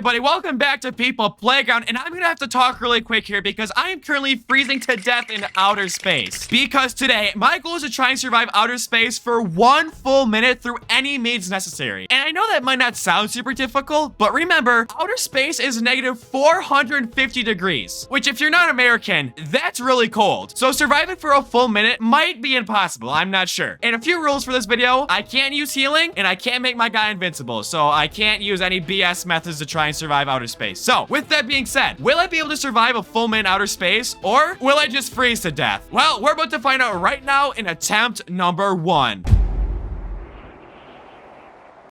everybody, welcome back to People Playground, and I'm gonna have to talk really quick here because I am currently freezing to death in outer space. Because today, my goal is to try and survive outer space for 1 full minute through any means necessary. And I know that might not sound super difficult, but remember, outer space is negative 450 degrees, which if you're not American, that's really cold. So surviving for a full minute might be impossible, I'm not sure. And a few rules for this video: I can't use healing, and I can't make my guy invincible, so I can't use any BS methods to try and survive outer space. So, with that being said, will I be able to survive a full minute outer space, or will I just freeze to death? Well, we're about to find out right now in attempt number 1.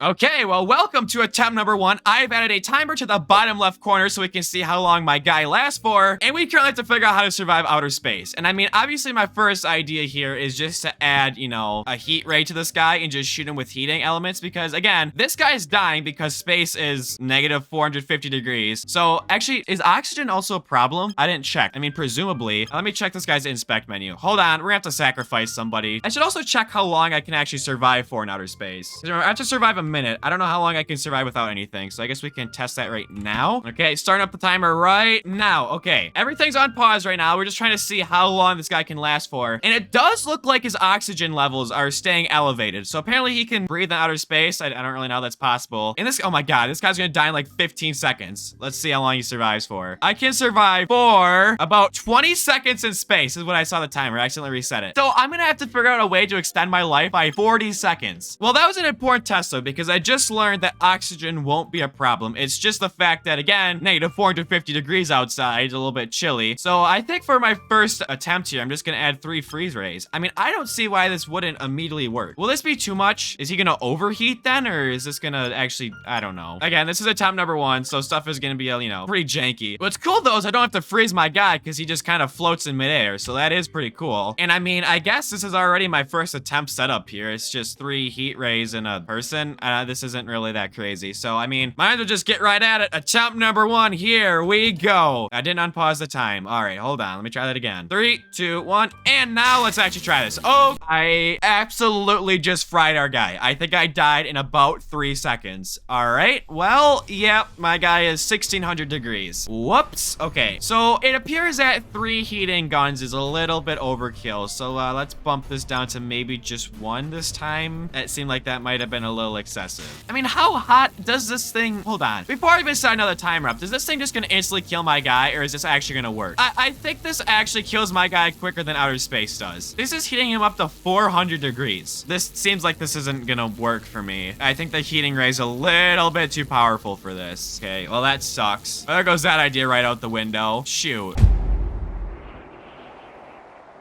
Okay, well, welcome to attempt number 1. I've added a timer to the bottom left corner so we can see how long my guy lasts for, and we currently have to figure out how to survive outer space. And I mean, obviously my first idea here is just to add, you know, a heat ray to this guy and just shoot him with heating elements because, again, this guy's dying because space is negative 450 degrees. So, actually, is oxygen also a problem? I didn't check. I mean, presumably. Let me check this guy's inspect menu. Hold on, we're gonna have to sacrifice somebody. I should also check how long I can actually survive for in outer space. Remember, I have to survive a minute. I don't know how long I can survive without anything, so I guess we can test that right now. Okay, starting up the timer right now. Okay, everything's on pause right now. We're just trying to see how long this guy can last for. And it does look like his oxygen levels are staying elevated. So apparently he can breathe in outer space. I don't really know how that's possible. And this, oh my God, this guy's gonna die in like 15 seconds. Let's see how long he survives for. I can survive for about 20 seconds in space is what I saw the timer. I accidentally reset it. So I'm gonna have to figure out a way to extend my life by 40 seconds. Well, that was an important test though, because I just learned that oxygen won't be a problem. It's just the fact that, again, negative 450 degrees outside, a little bit chilly. So I think for my first attempt here, I'm just gonna add 3 freeze rays. I mean, I don't see why this wouldn't immediately work. Will this be too much? Is he gonna overheat then, or is this gonna actually, I don't know. Again, this is attempt number 1, so stuff is gonna be, you know, pretty janky. What's cool though is I don't have to freeze my guy because he just kind of floats in midair, so that is pretty cool. And I mean, I guess this is already my first attempt setup here. It's just 3 heat rays in a person. This isn't really that crazy. So, I mean, might as well just get right at it. Attempt number 1, here we go. I didn't unpause the time. All right, hold on. Let me try that again. 3, 2, 1, and now let's actually try this. Oh, I absolutely just fried our guy. I think I died in about 3 seconds. All right, well, yep, my guy is 1600 degrees. Whoops. Okay, so it appears that 3 heating guns is a little bit overkill. So let's bump this down to maybe just 1 this time. It seemed like that might have been a little excessive. I mean, how hot does this thing... Hold on. Before I even set another timer up, is this thing just gonna instantly kill my guy, or is this actually gonna work? I think this actually kills my guy quicker than outer space does. This is heating him up to 400 degrees. This seems like this isn't gonna work for me. I think the heating ray's a little bit too powerful for this. Okay, well, that sucks. There goes that idea right out the window. Shoot.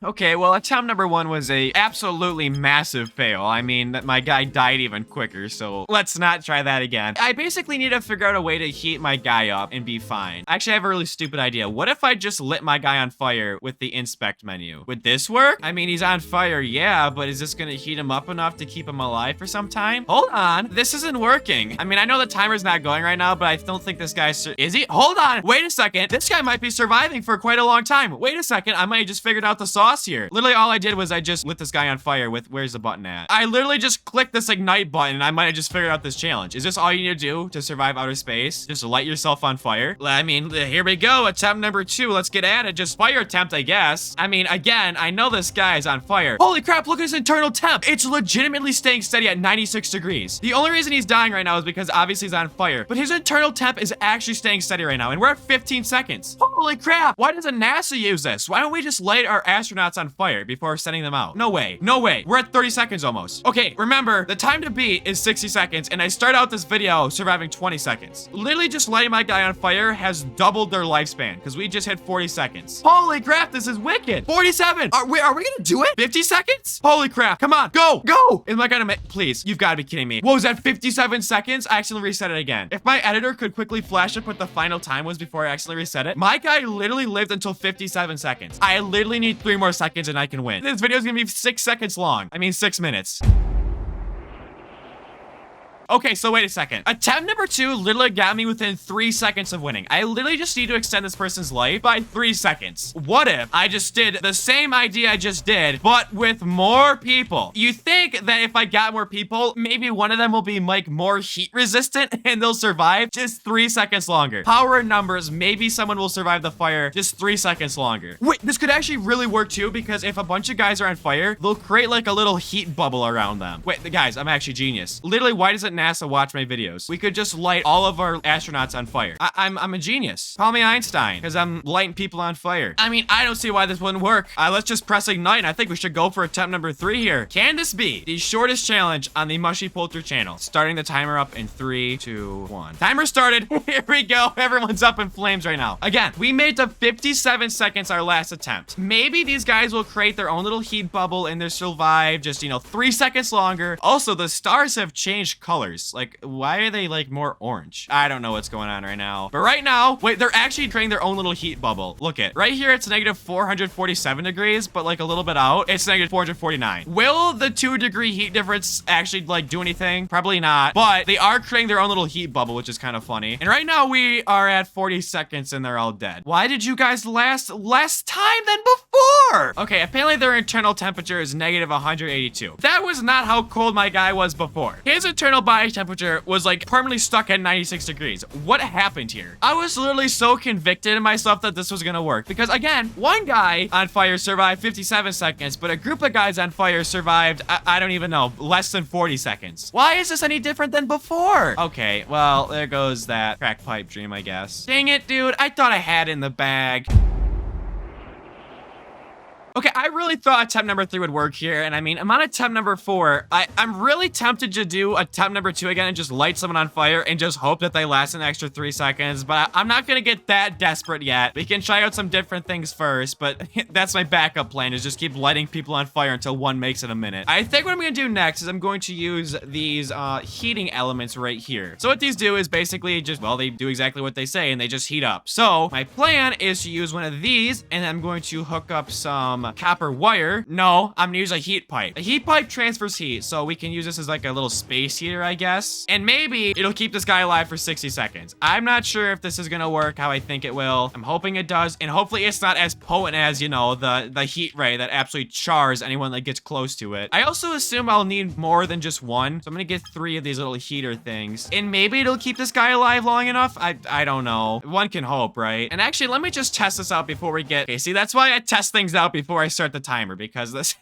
Okay, well, attempt number 1 was a absolutely massive fail. I mean, that my guy died even quicker, so let's not try that again. I basically need to figure out a way to heat my guy up and be fine. Actually, I have a really stupid idea. What if I just lit my guy on fire with the inspect menu? Would this work? I mean, he's on fire, yeah, but is this gonna heat him up enough to keep him alive for some time? Hold on, this isn't working. I mean, I know the timer's not going right now, but I don't think this guy's... Is he? Hold on, wait a second. This guy might be surviving for quite a long time. Wait a second, I might have just figured out the sauce here. Literally all I did was I just lit this guy on fire with, where's the button at? I literally just clicked this ignite button and I might have just figured out this challenge. Is this all you need to do to survive outer space? Just light yourself on fire? I mean, here we go. Attempt number 2. Let's get at it. Just fire attempt, I guess. I mean, again, I know this guy is on fire. Holy crap, look at his internal temp. It's legitimately staying steady at 96 degrees. The only reason he's dying right now is because obviously he's on fire, but his internal temp is actually staying steady right now, and we're at 15 seconds. Holy crap. Why doesn't NASA use this? Why don't we just light our astronauts on fire before sending them out? No way. No way. We're at 30 seconds almost. Okay, remember, the time to beat is 60 seconds, and I start out this video surviving 20 seconds. Literally just lighting my guy on fire has doubled their lifespan, because we just hit 40 seconds. Holy crap, this is wicked. 47. Are we gonna do it? 50 seconds? Holy crap. Come on. Go. Go. Am I gonna make... Please, you've got to be kidding me. What was that, 57 seconds? I accidentally reset it again. If my editor could quickly flash up what the final time was before I accidentally reset it, my guy literally lived until 57 seconds. I literally need 3 more seconds and I can win. This video is gonna be 6 seconds long. I mean, 6 minutes. Okay, so wait a second. Attempt number 2 literally got me within 3 seconds of winning. I literally just need to extend this person's life by 3 seconds. What if I just did the same idea I just did, but with more people? You think that if I got more people, maybe one of them will be like more heat resistant and they'll survive just 3 seconds longer. Power in numbers, maybe someone will survive the fire just 3 seconds longer. Wait, this could actually really work too, because if a bunch of guys are on fire, they'll create like a little heat bubble around them. Wait, guys, I'm actually genius. Literally, why doesn't NASA watch my videos? We could just light all of our astronauts on fire. I'm a genius. Call me Einstein, because I'm lighting people on fire. I mean, I don't see why this wouldn't work. Let's just press ignite. I think we should go for attempt number 3 here. Can this be the shortest challenge on the MushyPolter channel? Starting the timer up in 3, 2, 1. Timer started. Here we go. Everyone's up in flames right now. Again, we made it to 57 seconds our last attempt. Maybe these guys will create their own little heat bubble and they'll survive just, 3 seconds longer. Also, the stars have changed colors. Like, why are they like more orange? I don't know what's going on right now. But right now, wait, they're actually creating their own little heat bubble. Look it. Right here, it's negative 447 degrees, but like a little bit out, it's negative 449. Will the 2-degree heat difference actually like do anything? Probably not, but they are creating their own little heat bubble, which is kind of funny. And right now we are at 40 seconds and they're all dead. Why did you guys last less time than before? Okay, apparently their internal temperature is negative 182. That was not how cold my guy was before. His internal body temperature was like permanently stuck at 96 degrees. What happened here? I was literally so convicted in myself that this was gonna work, because again, one guy on fire survived 57 seconds, but a group of guys on fire survived, I don't even know, less than 40 seconds. Why is this any different than before? Okay, well, there goes that crack pipe dream, I guess. Dang it, dude. I thought I had it in the bag. Okay, I really thought attempt number 3 would work here, and I mean, I'm on attempt number 4. I'm really tempted to do attempt number 2 again and just light someone on fire and just hope that they last an extra 3 seconds, but I'm not gonna get that desperate yet. We can try out some different things first, but that's my backup plan, is just keep lighting people on fire until one makes it a minute. I think what I'm gonna do next is I'm going to use these heating elements right here. So what these do is basically just, well, they do exactly what they say, and they just heat up. So my plan is to use one of these, and I'm going to hook up some copper wire. No, I'm gonna use a heat pipe. A heat pipe transfers heat, so we can use this as like a little space heater, I guess. And maybe it'll keep this guy alive for 60 seconds. I'm not sure if this is gonna work how I think it will. I'm hoping it does, and hopefully it's not as potent as, the heat ray that absolutely chars anyone that gets close to it. I also assume I'll need more than just one, so I'm gonna get 3 of these little heater things, and maybe it'll keep this guy alive long enough. I don't know. One can hope, right? And actually, let me just test this out before we get... Okay, see, that's why I test things out before I start the timer, because this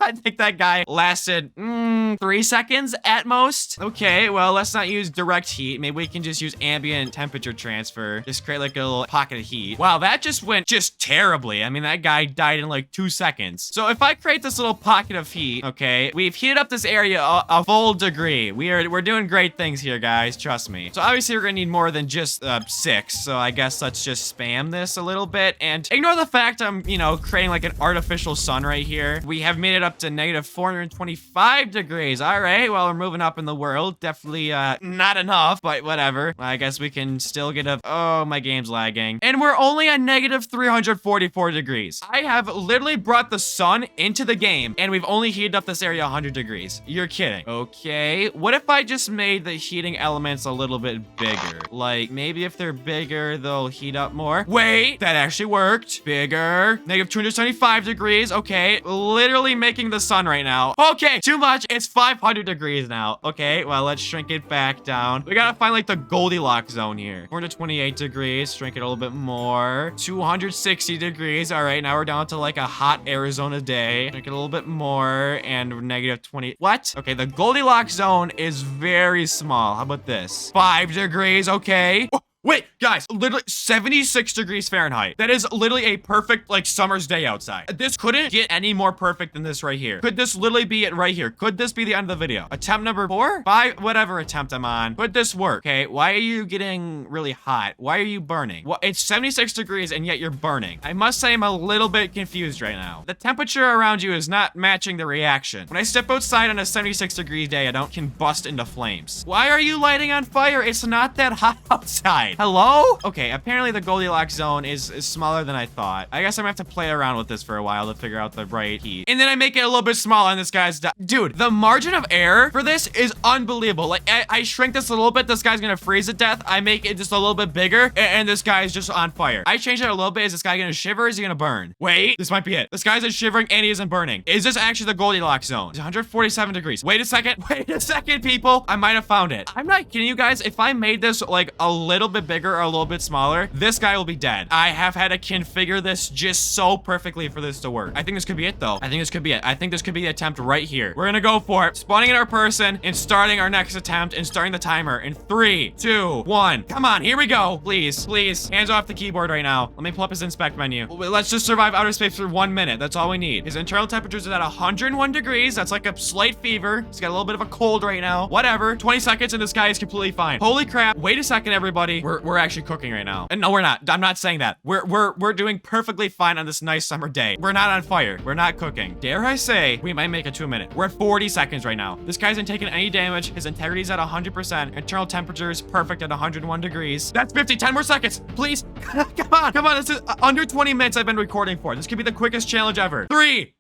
I think that guy lasted 3 seconds at most. Okay, well, let's not use direct heat. Maybe we can just use ambient temperature transfer. Just create like a little pocket of heat. Wow, that just went just terribly. I mean, that guy died in like 2 seconds. So if I create this little pocket of heat, okay, we've heated up this area a full degree. We're doing great things here, guys. Trust me. So obviously we're gonna need more than just 6. So I guess let's just spam this a little bit and ignore the fact I'm, creating like an artificial sun right here. We have made it up to negative 425 degrees. All right, well, we're moving up in the world. Definitely not enough, but whatever. I guess we can still get a... Oh, my game's lagging. And we're only at negative 344 degrees. I have literally brought the sun into the game, and we've only heated up this area 100 degrees. You're kidding. Okay, what if I just made the heating elements a little bit bigger? Like, maybe if they're bigger, they'll heat up more. Wait, that actually worked. Bigger. Negative 275 degrees. Okay, literally making the sun right now. Okay, too much. It's 500 degrees now. Okay, well, let's shrink it back down. We gotta find like the Goldilocks zone here. 428 degrees. Shrink it a little bit more. 260 degrees. All right, now we're down to like a hot Arizona day. Shrink it a little bit more, and negative 20. What? Okay, the Goldilocks zone is very small. How about this? 5 degrees. Okay. Wait, guys, literally 76 degrees Fahrenheit. That is literally a perfect, like, summer's day outside. This couldn't get any more perfect than this right here. Could this literally be it right here? Could this be the end of the video? Attempt number 4? 5, whatever attempt I'm on. Could this work? Okay, why are you getting really hot? Why are you burning? Well, it's 76 degrees and yet you're burning. I must say I'm a little bit confused right now. The temperature around you is not matching the reaction. When I step outside on a 76-degree day, I don't combust into flames. Why are you lighting on fire? It's not that hot outside. died. Hello? Okay, apparently the Goldilocks zone is smaller than I thought. I guess I'm gonna have to play around with this for a while to figure out the right heat. And then I make it a little bit smaller and this guy's dude, the margin of error for this is unbelievable. Like, I shrink this a little bit. This guy's gonna freeze to death. I make it just a little bit bigger and this guy's just on fire. I change it a little bit. Is this guy gonna shiver or is he gonna burn? Wait, this might be it. This guy's shivering and he isn't burning. Is this actually the Goldilocks zone? It's 147 degrees. Wait a second. Wait a second, people. I might have found it. I'm not kidding you guys. If I made this like a little bit bigger or a little bit smaller, this guy will be dead. I have had to configure this just so perfectly for this to work. I think this could be it though. I think this could be it. I think this could be the attempt right here. We're gonna go for it. Spawning in our person and starting our next attempt and starting the timer in 3, 2, 1. Come on, here we go. Please, please. Hands off the keyboard right now. Let me pull up his inspect menu. Let's just survive outer space for 1 minute. That's all we need. His internal temperatures are at 101 degrees. That's like a slight fever. He's got a little bit of a cold right now. Whatever. 20 seconds and this guy is completely fine. Holy crap. Wait a second, everybody. We're actually cooking right now. And no, we're not. I'm not saying that. We're doing perfectly fine on this nice summer day. We're not on fire. We're not cooking. Dare I say, we might make it to a minute. We're at 40 seconds right now. This guy's not taking any damage. His integrity's at 100%. Internal temperature is perfect at 101 degrees. That's 50. 10 more seconds. Please. Come on. Come on. This is under 20 minutes I've been recording for. This could be the quickest challenge ever. 3,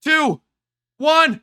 2, 1.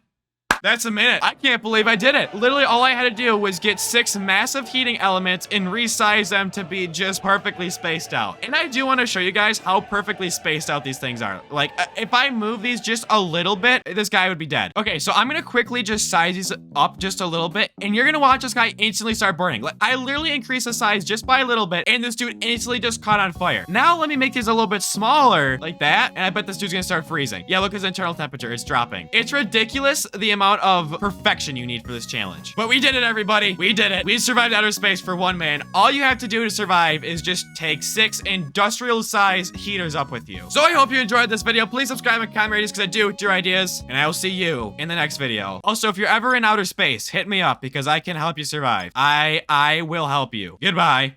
That's a minute. I can't believe I did it. Literally all I had to do was get 6 massive heating elements and resize them to be just perfectly spaced out. And I do want to show you guys how perfectly spaced out these things are. Like, if I move these just a little bit, this guy would be dead. Okay, so I'm gonna quickly just size these up just a little bit, and you're gonna watch this guy instantly start burning. Like, I literally increased the size just by a little bit, and this dude instantly just caught on fire. Now let me make these a little bit smaller, like that, and I bet this dude's gonna start freezing. Yeah, look, his internal temperature is dropping. It's ridiculous the amount of perfection you need for this challenge. But we did it, everybody. We did it. We survived outer space for 1 man. All you have to do to survive is just take 6 industrial size heaters up with you. So I hope you enjoyed this video. Please subscribe and comment because I do with your ideas, and I will see you in the next video. Also, if you're ever in outer space, hit me up because I can help you survive. I will help you. Goodbye.